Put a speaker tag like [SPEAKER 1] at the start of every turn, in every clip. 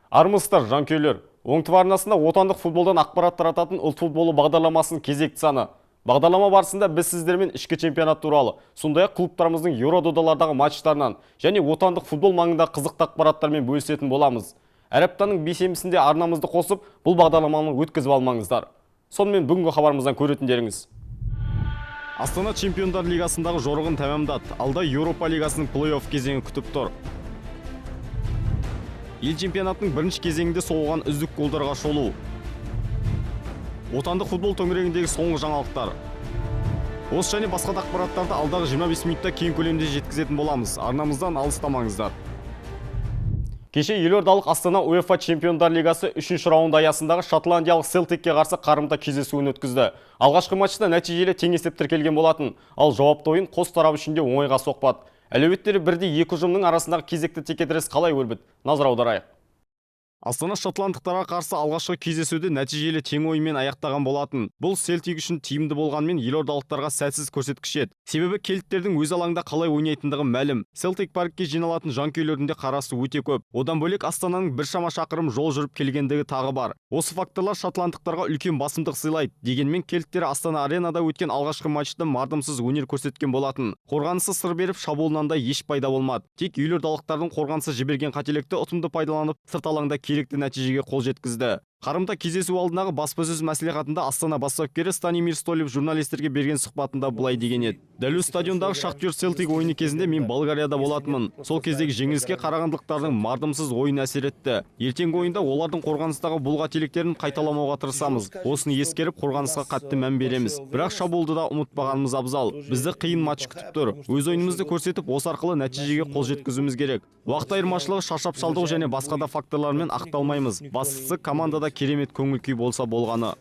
[SPEAKER 1] Армысыздар, жанкүйерлер. Оңтүбі арнасында отандық футболдан ақпарат тарататын ұлт футболы бағдарламасының кезекті саны. Бағдарлама барысында біз сіздермен ішкі чемпионат туралы, сондай-ақ клубтарымыздың Еурододалардағы матчтарынан және отандық футбол маңында қызықты ақпараттармен бөлісетін боламыз. Әр аптаның бейсенбісінде арнамызды қосып, бұл бағдарламаны өткізіп алмаңыздар. Сонымен бүгінгі хабарымыздан көретіндеріңіз. Астана Чемпиондар лигасындағы жорығын тәмамдады. Алда Еуропа лигасының плей-офф кезеңі күтіп тұр. Ел чемпионатының бірінші кезеңінде соғылған үздік голдарға шолу. Отандық футбол төңірегіндегі соңғы жаңалықтар. Осы және басқа да ақпараттарды алдағы 25 минутта кең көлемде жеткізетін боламыз. Арнамыздан алыстамаңыздар. Кеше елордалық Астана УЕФА Чемпиондар лигасы 3-ші раунд аясындағы шотландиялық Селтикке қарсы қарымта кездесуін өткізді. Алғашқы матчта нәтижелі тең есеп тіркелген болатын, ал жауапты ойын қос тарап үшін де оңайға соқпады. Әлеуеттері бірде екі ұжымның арасындағы кезекті текетірес қалай өрбіді? Назар аударайық. Астана шотландықтарға қарсы алғашқы кездесуді нәтижелі тең ойынмен аяқтаған болатын. Бұл Селтик үшін тиімді болғанмен елордалықтарға сәтсіз көрсеткіш еді. Себебі кельттердің өз алаңда қалай ойнайтындығы мәлім. Селтик паркке жиналатын жанкүйерлердің де қарасы өте көп. Одан бөлек Астананың біршама шақырым жол жүріп келгендігі тағы бар. Осы факторлар шотландықтарға үлкен басымдық сыйлайды. Дегенмен кельттер Астана аренада өткен алғашқы матчта мардымсыз өнер көрсеткен болатын. Қорғанысы сыр беріп, шабуылынан да еш пайда болмады. Тек елордалықтардың қорғанысы жіберген қателікті ұтымды пайдаланып, сырт алаңда керекті нәтижеге қол жеткізді. Қарымта кездесу алдындағы баспасөз мәслихатында Астана бас бапкері Станимир Столев журналистерге берген сұхбатында былай деген еді. Дәл өз стадиондағы Шахтер Селтик ойыны кезінде мен Болгарияда болатынмын. Сол кездегі жеңіліске қарағандылықтардың мардымсыз ойын әсер етті. Ертеңгі ойында олардың қорғаныстағы бұл қателіктерін қайталамауға тырысамыз. Осыны ескеріп, қорғанысқа қатты мән береміз. Бірақ шабуылды да ұмытпағанымыз абзал. Бізді қиын матч күтіп тұр. Өз ойынымызды көрсетіп, осы арқылы нәтижеге қол жеткізуіміз керек. Уақыт айырмашылығы, шаршап шалдығы және басқа да факторлармен ақталмаймыз. Бастысы командада керемет көңіл күй болса болғаны.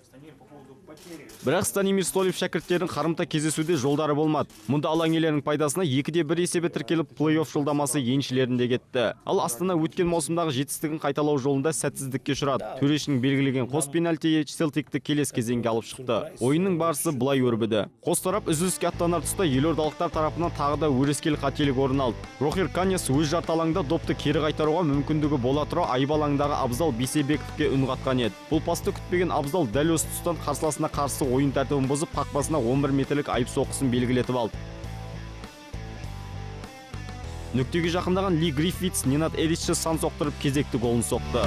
[SPEAKER 1] Бірақ Станимир Столев шәкірттердің қарымта кездесуде жолдары болмады. Мұнда алаң иелерінің пайдасына 2-1 есебі тіркеліп, плей-офф жолдамасы еншілерінде кетті. Ал Астана өткен маусымдағы жетістігін қайталау жолында сәтсіздікке ұшырады. Төрешінің белгілеген қос пенальти Селтикті келесі кезеңге алып шықты. Ойынның барысы былай өрбіді. Қос тарап үзіліске аттанар тұста елордалықтар тарапынан тағы да өрескел қателік орын алды. Рохер Каньяс өз жарты алаңда допты кері қайтаруға мүмкіндігі бола тұра айып алаңдағы Абзал Бейсебековке үн қатқан еді. Бұл пасты күтпеген Абзал дәл осы тұстан қарсыласына қарсы ойын тәртібін бұзып, қақпасына 11 метрлік айып соққысын белгілетіп алды. Нүктеге жақындаған Ли Гриффитс Ненад Эричті сан соқтырып кезекті голын соқты.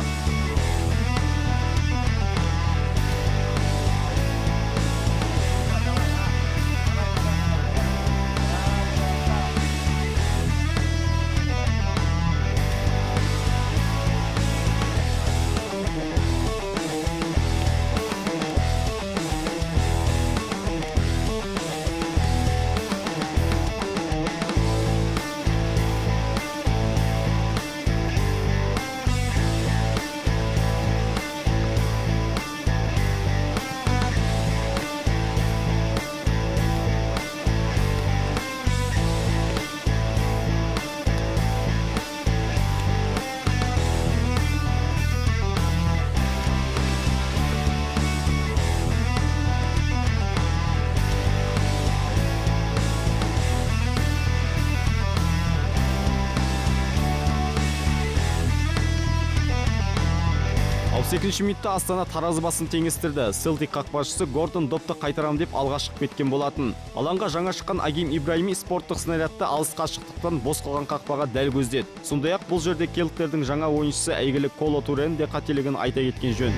[SPEAKER 1] Екінші минутта Астана таразы басын теңестірді. Селтик қақпашысы Гордон допты қайтарам деп алға шығып кеткен болатын. Алаңға жаңа шыққан Агим Ибраими спорттық снарядты алыс қашықтықтан бос қалған қақпаға дәл көздеді. Сондай-ақ бұл жерде келттердің жаңа ойыншысы әйгілі Коло Турен де қателігін айта кеткен жөн.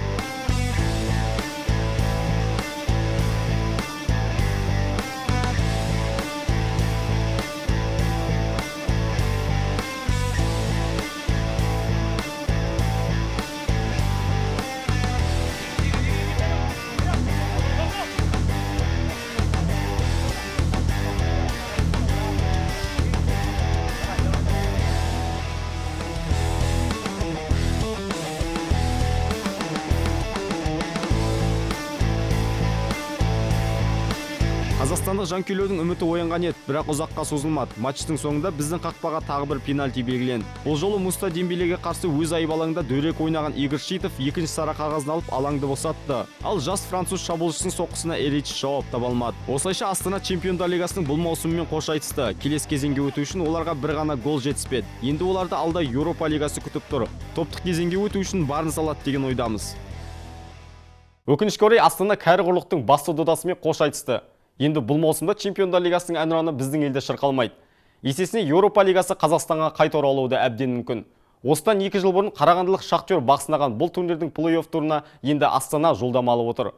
[SPEAKER 1] Қазақстандық жанкүйерлердің үміті оянған еді, бірақ ұзаққа созылмады. Матчтың соңында біздің қақпаға тағы бір пенальти белгіленді. Бұл жолы Муста Дембелеге қарсы өз айып алаңында дөрекі ойнаған Игорь Шитов екінші сары қағазын алып алаңды босатты. Ал жас француз шабуылшысының соққысына Эрич жауап таба алмады. Осылайша Астана Чемпиондар Лигасының бұл маусымымен қош айтысты. Келесі кезеңге өту үшін оларға бір ғана гол жетіспеді. Енді оларды алда Еуропа лигасы күтіп тұр. Топтық кезеңге өту үшін барын салады деген ойдамыз. Өкінішке орай Астана кәрі құрлықтың басты додасымен қош айтысты. Енді бұл маусымда Чемпиондар Лигасының әнұраны біздің елде шырқалмайды. Есесіне Еуропа лигасы Қазақстанға қайта оралуы да әбден мүмкін. Осыдан 2 жыл бұрын Қарағандылық Шахтер бақ сынаған бұл турнирдің плей-офф турына енді Астана жолдама алып отыр.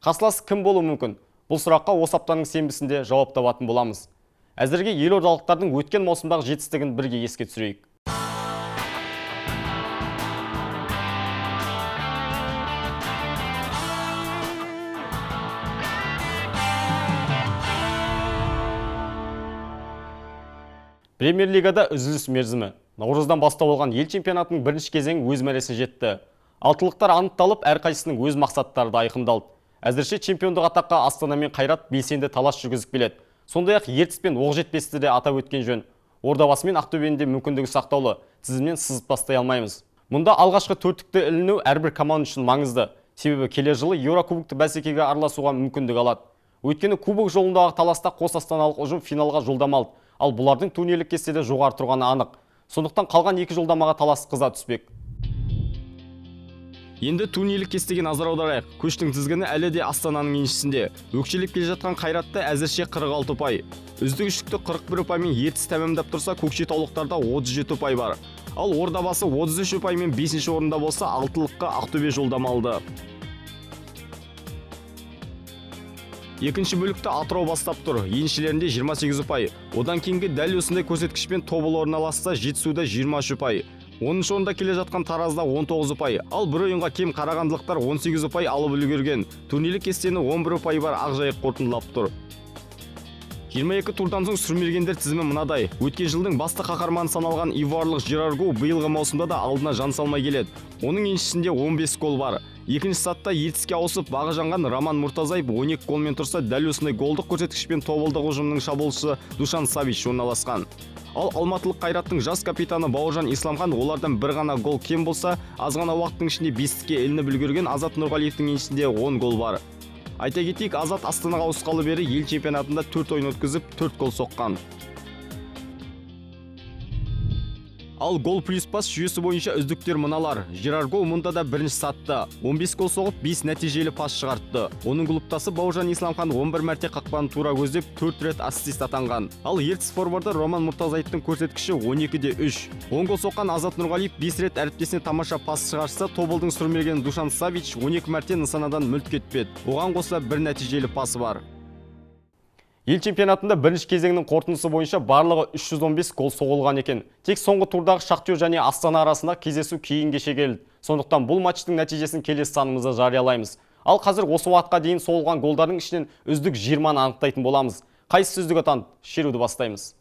[SPEAKER 1] Қарсылас кім болуы мүмкін? Бұл сұраққа осы аптаның сенбісінде жауап табатын боламыз. Әзірге елордалықтардың өткен маусымдағы жетістігін бірге еске түсірейік. Премьер-лигада үзіліс мерзімі. Наурыздан бастау алған ел чемпионатының бірінші кезеңі өз мәресіне жетті. Алтылықтар анықталып, әрқайсысының өз мақсаттары да айқындалды. Әзірше чемпиондық атаққа Астана мен Қайрат белсенді талас жүргізіп келеді. Сондай-ақ Ертіс пен Оқжетпесті де атап өткен жөн. Ордабасы мен Ақтөбенің де мүмкіндігі сақтаулы. Тізімнен сызып тастай алмаймыз. Мұнда алғашқы төрттікті іліну әрбір команда үшін маңызды. Себебі келер жылы Еурокубокты бәсекеге араласуға мүмкіндік алады. Өйткені кубок жолындағы таласта қос астаналық ұжым финалға жолдама алды. Ал бұлардың турнирлік кестеде жоғары тұрғаны анық. Сондықтан қалған 2 жолдамаға талас қыза түспек. Енді турнирлік кестеге назар аударайық. Көштің тізгіні әлі де Астананың еншісінде. Өкшелеп келе жатқан Қайратта әзірше 46 ұпай. Үздік үштікті 41 ұпаймен Ертіс тәмамдап тұрса, көкшетаулықтарда 37 ұпай бар. Ал Ордабасы 33 ұпаймен 5-ші орында болса, алтылыққа Ақтөбе жолдама алды. Екінші бөлікті Атырау бастап тұр. Еншілерінде 28 ұпай. Одан кейінгі дәл осындай көрсеткішпен тобыл орналасса, Жетісуда 23 ұпай. 10-шы орында келе жатқан Таразда 19 ұпай. Ал бір ойынға кем Қарағандылықтар 18 ұпай алып үлгерген. Турнирлік кестені 11 ұпай бар Ақжайық қорытындылап тұр. 22 турдан соң сүрмелгендер тізімі мынадай. Өткен жылдың басты қаһарманы саналған ивуарлық Жерар Гоу биылғы маусымда да алдына жан салмай келеді. Оның еншісінде 15 гол бар. Екінші сатта Ертіске ауысып бағы жанған Роман Мұртазаев 12 голмен тұрса, дәл осындай голдық көрсеткішпен тобылдық ұжымның шабуылшысы Душан Савич орналасқан. Ал алматылық Қайраттың жас капитаны Бауыржан Исламхан олардан бір ғана гол кем болса, аз ғана уақыттың ішінде бестікке ілініп үлгерген Азат Нұрғалиевтің еншісінде 10 гол бар. Айта кетейік, Азат Астанаға ауысқалы бері ел чемпионатында 4 ойын өткізіп 4 гол соққан. Ал гол плюс пас жүйесі бойынша үздіктер мыналар. Жерар Гоу мұнда да бірінші сатты. 15 гол соғып, 5 нәтижелі пас шығартты. Оның клубтасы Бауыржан Исламхан 11 мәрте қақпаны тура көздеп, 4 рет ассист атанған. Ал Ертіс форварды Роман Мұртазаевтың көрсеткіші 12-де 3. 10 гол соққан Азат Нұрғалиев 5 рет әріптесіне тамаша пас шығарса, тобылдың сүрмелген Душан Савич 12 мәрте нысанадан мүлт кетпеді. Оған қоса бір нәтижелі пасы бар. Ел чемпионатында бірінші кезеңнің қорытындысы бойынша барлығы 315 гол соғылған екен. Тек соңғы турдағы Шахтер және Астана арасында кездесу кейін кеше келді. Сондықтан бұл матчтың нәтижесін келесі санымызда жариялаймыз. Ал қазір осы уақытқа дейін соғылған голдардың ішінен үздік 20-ны анықтайтын боламыз. Қайсысы үздік атанды? Шеруді бастаймыз.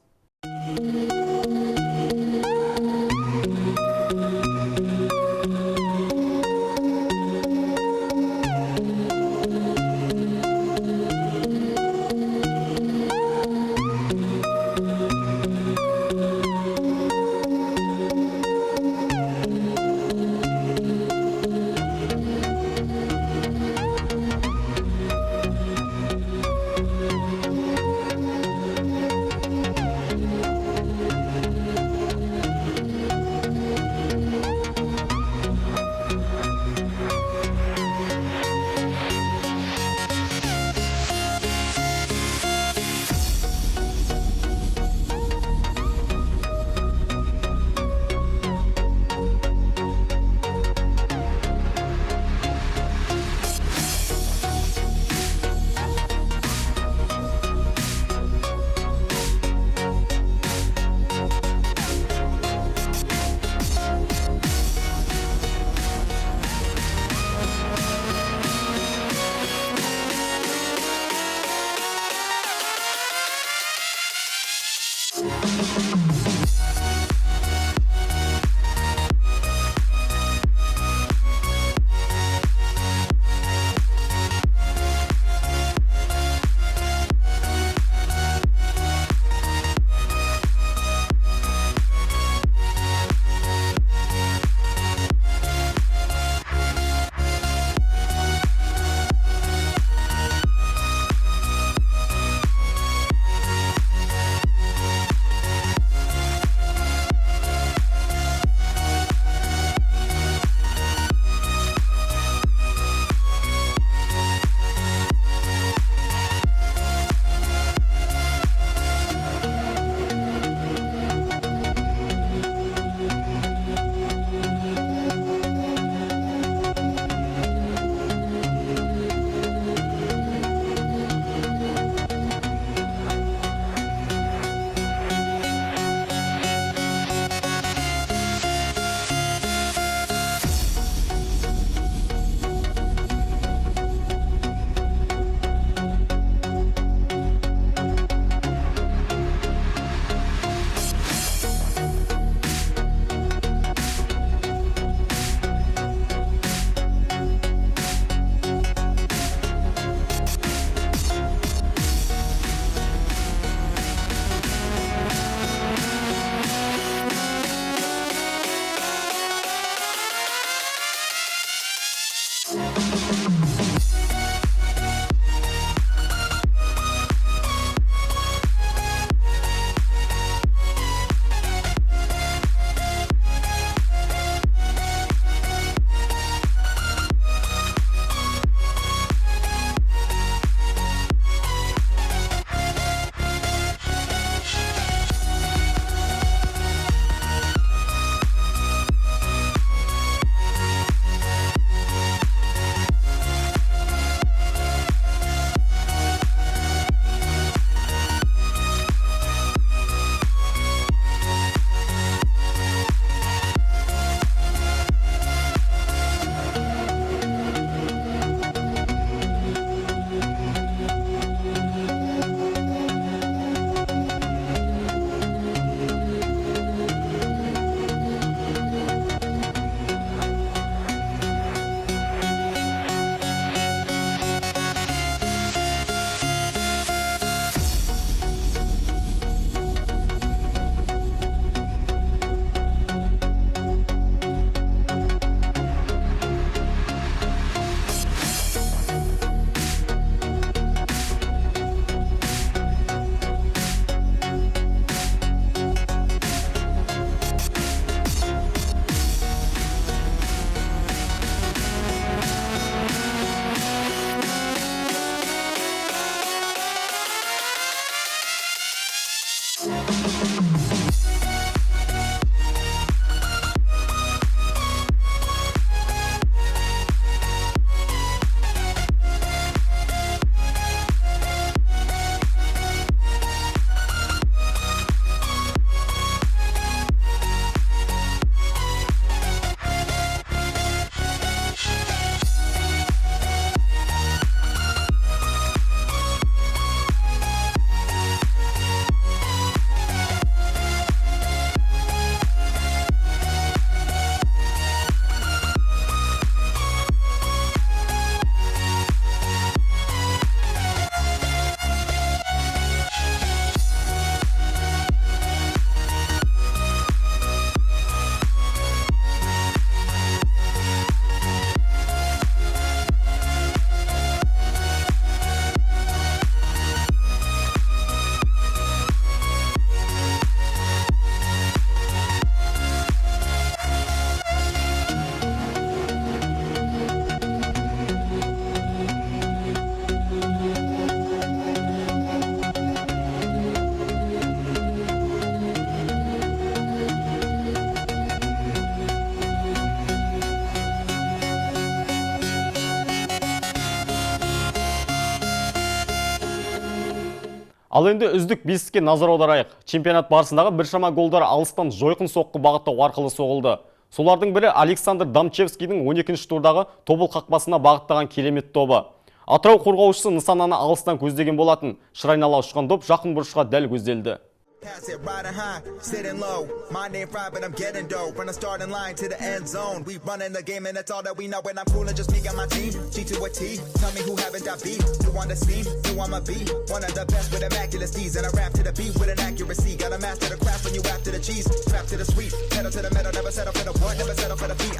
[SPEAKER 1] Ал енді үздік бестікке назар аударайық. Чемпионат барысындағы біршама голдар алыстан жойқын соққы бағыттау арқылы соғылды. Солардың бірі Александр Дамчевскийдің 12-ші турдағы тобыл қақпасына бағыттаған керемет добы. Атырау қорғаушысы нысананы алыстан көздеген болатын. Шырайнала ұшқан доп жақын бұрышқа дәл көзделді.
[SPEAKER 2] Pass it riding high, sitting low. My name fried, but I'm getting dough. From the starting line to the end zone, we running the game and that's all that we know. When I'm coolin', just me and my team. G to a T. Tell me who haven't got beat. You want the steam? You want my beat? One of the best with immaculate steeds, and I rap to the beat with an accuracy. Gotta master the craft when you after the cheese. Trap to the sweet, pedal to the metal, never settle for the what, never settle for the beat.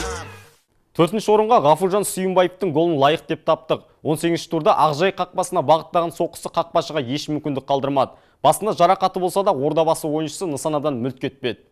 [SPEAKER 1] Төртінші орынға Ғафуржан Сүйінбаевтың голын лайық деп таптық. 18-ші турда Ақжай қақпасына бағыттаған соққысы қақпашыға еш мүмкіндік қалдырмады. Басында жарақаты болса да ордабасы ойыншысы нысанадан мүлт кетпеді.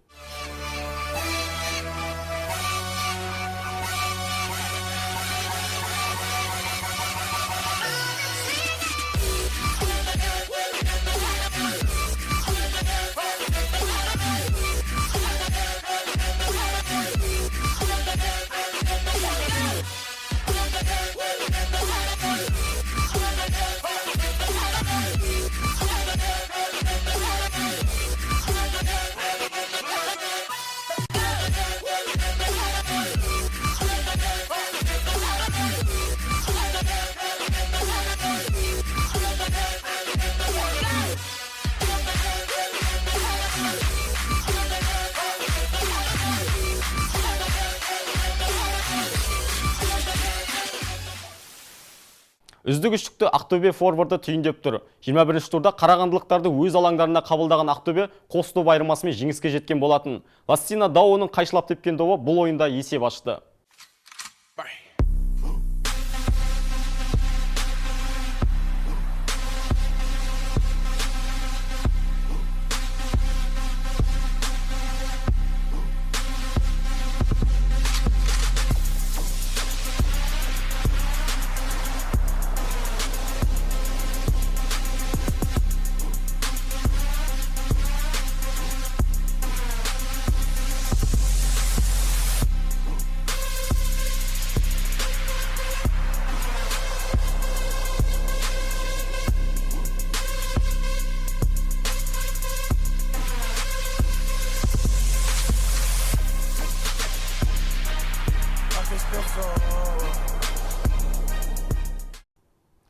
[SPEAKER 1] Үздік үштікті Ақтөбе форварды түйіндеп тұр. 21-ші турда қарағандылықтарды өз алаңдарына қабылдаған Ақтөбе қос доп айырмасымен жеңіске жеткен болатын. Ластина Дауының қайшылап тепкен добы бұл ойында есеп ашты.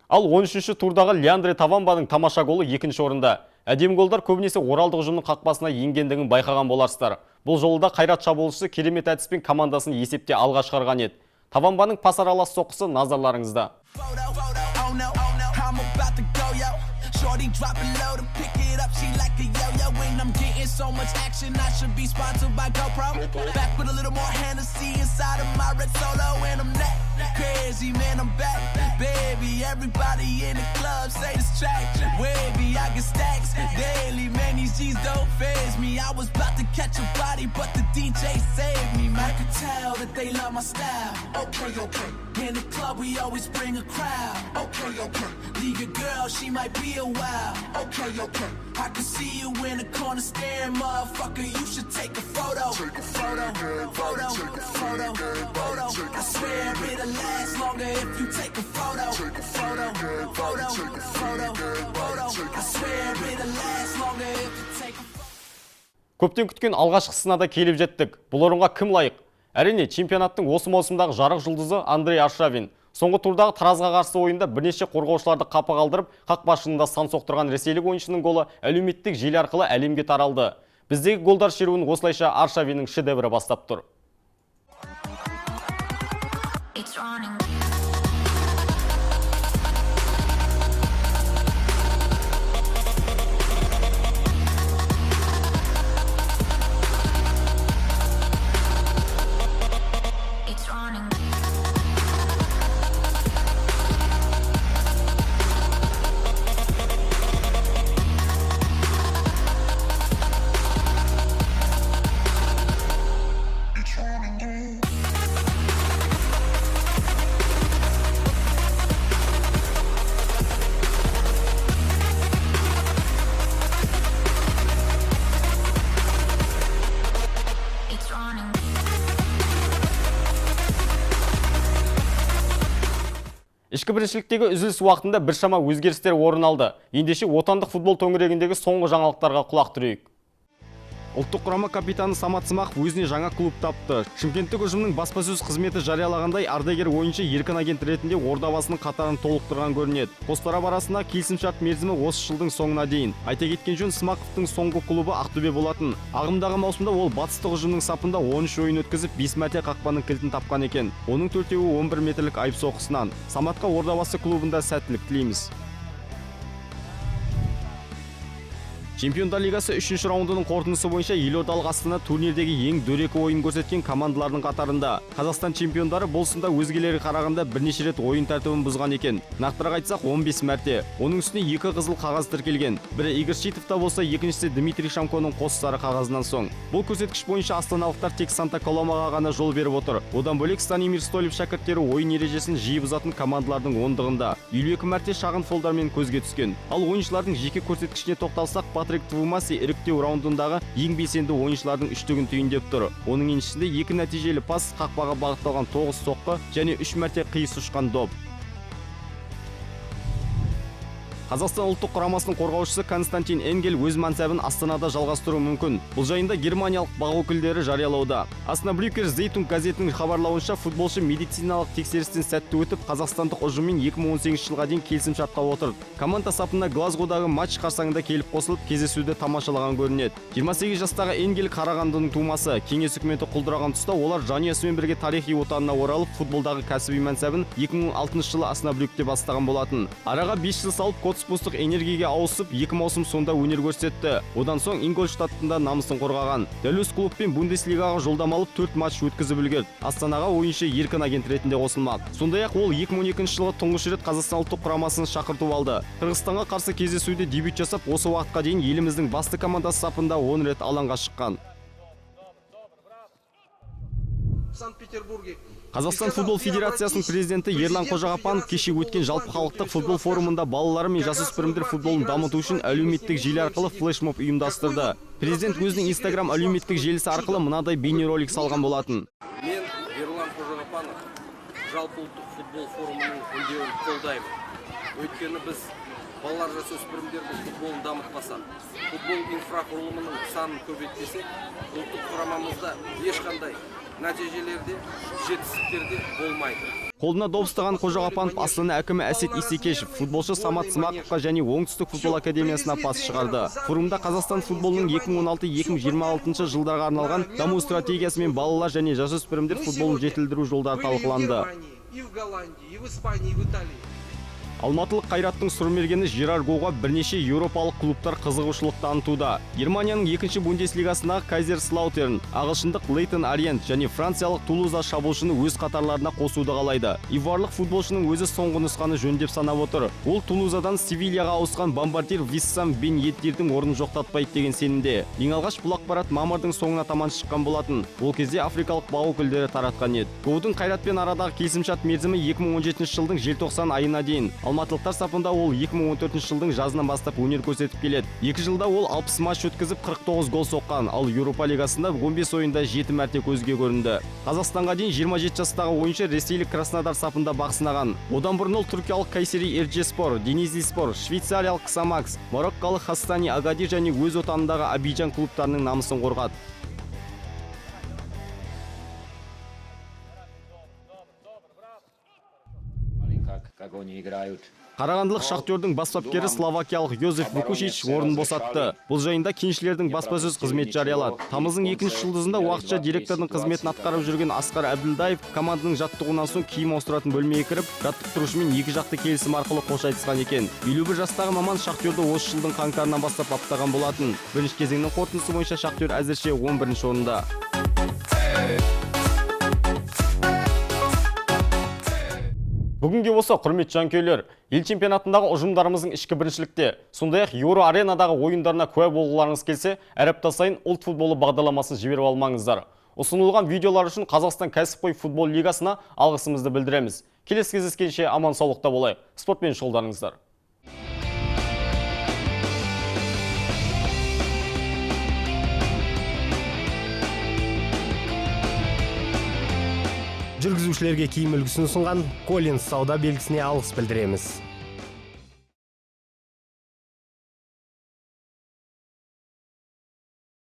[SPEAKER 1] Ал 13-ші турдағы Леандре Тавамбаның тамаша голы 2-ші орында. Әдем голдар көбінесе оралдық ұжымның қақпасына енгендігін байқаған боларсыздар. Бұл жолы да Қайрат шабуылшысы керемет әдіспен командасын есепте алға шығарған еді. Тавамбаның пас аралас соққысы назарларыңызда. Shorty drop it low to pick it up, she like a yo-yo. When I'm getting so much action, I should be sponsored by GoPro. Back with a little more Hennessy inside of my red solo. And I'm that crazy, man, I'm back. Baby, everybody in the club say this track wavy, I get stacks daily, man, these G's don't faze me. I was about to catch a body, but the DJ saved me, man. I could tell that they love my style. Okay, okay. In the club, we always bring a crowd. Okay, okay. Leave your girl, she might be a while. Okay, okay. I can see you in the corner staring, motherfucker. You should take a photo. Take a photo, photo, photo, photo. I swear it'll last longer if you take a photo. Take a photo, photo, photo, photo. I swear it'll last longer if you take a photo. Көптен күткен алғашқысына да келіп жеттік. Бұл орынға кім лайық? Әрине, чемпионаттың осы маусымдағы жарық жұлдызы Андрей Аршавин. Соңғы турдағы Таразға қарсы ойында бірнеше қорғаушыларды қапы қалдырып, қақпашында сан соқтырған ресейлік ойыншының голы әлеуметтік желі арқылы әлемге таралды. Біздегі голдар шеруін осылайша Аршавиннің шедеврі бастап тұр. Ішкі біріншіліктегі үзіліс уақытында біршама өзгерістер орын алды. Ендеше отандық футбол төңірегіндегі соңғы жаңалықтарға құлақ түрейік. Ұлттық құрама капитаны Самат Смақов өзіне жаңа клуб тапты. Шымкенттік ұжымның баспасөз қызметі жариялағандай, ардагер ойыншы еркін агент ретінде ордабасының қатарын толықтырған көрінеді. Қос тарап арасында келісімшарт мерзімі осы жылдың соңына дейін. Айта кеткен жөн, Смақовтың соңғы клубы Ақтөбе болатын. Ағымдағы маусымда ол батыстық ұжымның сапында 13 ойын өткізіп, 5 мәрте қақпаның кілтін тапқан екен. Оның 4-еуі 11 метрлік айып соққысынан. Саматқа ордабасы клубында сәттілік тілейміз. Чемпиондар лигасы 3-ші раундының қорытындысы бойынша елордалық Астана турнирдегі ең дөрекі ойын көрсеткен командалардың қатарында. Қазақстан чемпиондары болсында өзгелері қарағанда бірнеше рет ойын тәртібін бұзған екен. Нақтырақ айтсақ 15 мәрте. Оның үстіне 2 қызыл қағаз тіркелген. Бірі Игорь Шитовта болса, екіншісі Дмитрий Шамконың қос сары қағазынан соң. Бұл көрсеткіш бойынша астаналықтар тек Санта Коломаға ғана жол беріп отыр. Одан бөлек Станимир Столев шәкірттері ойын ережесін жиі бұзатын командалардың ондығында. 52 мәрте шағын фолдармен көзге түскен. Ал ойыншылардың жеке көрсеткішіне тоқталсақ, Патрик Твумаси іріктеу раундындағы ең белсенді ойыншылардың үштігін түйіндеп тұр. Оның еншісінде 2 нәтижелі пас, қақпаға бағытталған 9 соққы және 3 мәрте қиыс ұшқан доп. Қазақстан ұлттық құрамасының қорғаушысы Константин Энгель өз мансабын Астанада жалғастыруы мүмкін. Бұл жайында германиялық бақ өкілдері жариялауда. Osnabrücker Zeitung газетінің хабарлауынша, футболшы медициналық тексерістен сәтті өтіп, қазақстандық ұжыммен 2018 жылға дейін келісімшартқа отыр. Команда сапына Глазгодағы матч қарсаңында келіп қосылып, кездесуді тамашалаған көрінеді. 28 жастағы Энгель Қарағандының тумасы. Кеңес үкіметі құлдыраған тұста олар жанұясымен бірге тарихи отанына оралып, футболдағы кәсіби мансабын 2006 жылы Osnabrückте бастаған болатын. Араға 5 жыл салып спустық энергияға ауысып, 2 маусым сонда өнер көрсетті. Одан соң Ингольштадтында намысын қорғаған. Дәл өз клубпен Бундеслигаға жолдама алып 4 матч өткізіп үлгерді. Астанаға ойыншы еркін агент ретінде қосылмақ. Сондай-ақ ол 2012 жылы тұңғыш рет Қазақстан ұлттық құрамасын шақыртып алды. Қырғызстанға қарсы кездесуде дебют жасап, осы уақытқа дейін еліміздің басты командасы сапында 10 рет алаңға шыққан. Қазақстан футбол федерациясының президенті Ерлан Қожағапанов кеше өткен жалпы халықтық футбол форумында балалары мен жасөспірімдер футболын дамыту үшін әлеуметтік желі арқылы флешмоб ұйымдастырды. Президент өзінің Instagram әлеуметтік желісі арқылы мынадай бейнеролик салған болатын.
[SPEAKER 3] Мен Ерлан Қожағапанов жалпы ұлттық футбол форумының үндеуін қолдаймын. Өйткені біз балалар жасөспірімдердің футболын дамытпасақ, футбол инфрақұрылымының санын көбейтпесек, ұлттық құрамамызда ешқандай нәтижелерде, жетістіктерде болмайды.
[SPEAKER 1] Қолына доп ұстаған Қожағапанов Астана әкімі Әсет Исекешев, футболшы Самат Смақовқа және Оңтүстік футбол академиясына пас шығарды. Форумда Қазақстан футболының 2016-2026 жылдарға арналған даму стратегиясы мен балалар және жасөспірімдер футболын жетілдіру жолдары талқыланды. Алматылық қайраттың сұрмергені Жерар Гоуға бірнеше еуропалық клубтар қызығушылық танытуда. Германияның 2-ші Бундеслигасындағы Кайзерслаутерн, ағылшындық Лейтон Ориент және франциялық Тулуза шабуылшыны өз қатарларына қосуды қалайды. Иварлық футболшының өзі соңғы нұсқаны жөн деп санап отыр. Ол Тулузадан Севильяға ауысқан бомбардир Виссам Бен Йеддердің орнын жоқтатпайды деген сенімде. Ең алғаш бұл ақпарат мамырдың соңына таман шыққан болатын. Ол кезде африкалық бақ өкілдері таратқан еді. Гоудың қайратпен арадағы келісімшарт мерзімі 2017 жылдың желтоқсан айына дейін. Алматылықтар сапында ол 2014 жылдың жазынан бастап өнер көрсетіп келеді. 2 жылда ол 60 матч өткізіп 49 гол соққан, ал Еуропа лигасында 15 ойында 7 мәрте көзге көрінді. Қазақстанға дейін 27 жастағы ойыншы ресейлік Краснодар сапында бақ сынаған. Одан бұрын ол түркиялық Кайсери Эрджеспор, Денизлиспор, швейцариялық Ксамакс, мароккалық Хастани Агади және өз отанындағы Абиджан клубтарының намысын қорғады.
[SPEAKER 4] Как они играют.
[SPEAKER 1] Қарағандылық Шахтердің бас бапкері словакиялық Йозеф Вукушич орнын босатты. Бұл жайында кеншілердің баспасөз қызметі жариялады. Тамыздың 2-ші жұлдызында уақытша директордың қызметін атқарып жүрген Асқар Әбділдаев команданың жаттығуынан соң киім ауыстыратын бөлмеге кіріп, жаттықтырушымен 2 жақты келісім арқылы қош айтысқан екен. 51 жастағы маман Шахтерді осы жылдың қаңтарынан бастап баптаған болатын. Бірінші кезеңнің қорытындысы бойынша Шахтер әзірше 11-ші орында. Бүгінге осы құрметті жанкүйерлер, ел чемпионатындағы ұжымдарымыздың ішкі біріншілікте, сондай-ақ Еуро аренадағы ойындарына куә болғыларыңыз келсе, әр апта сайын ұлт футболы бағдарламасын жіберіп алмаңыздар. Ұсынылған видеолар үшін Қазақстан кәсіпқой футбол лигасына алғысымызды білдіреміз. Келесі кездескенше аман саулықта болайық. Спортпен шұғылданыңыздар.
[SPEAKER 5] Жүргізушілерге киім үлгісін ұсынған Коллинс сауда белгісіне алғыс білдіреміз.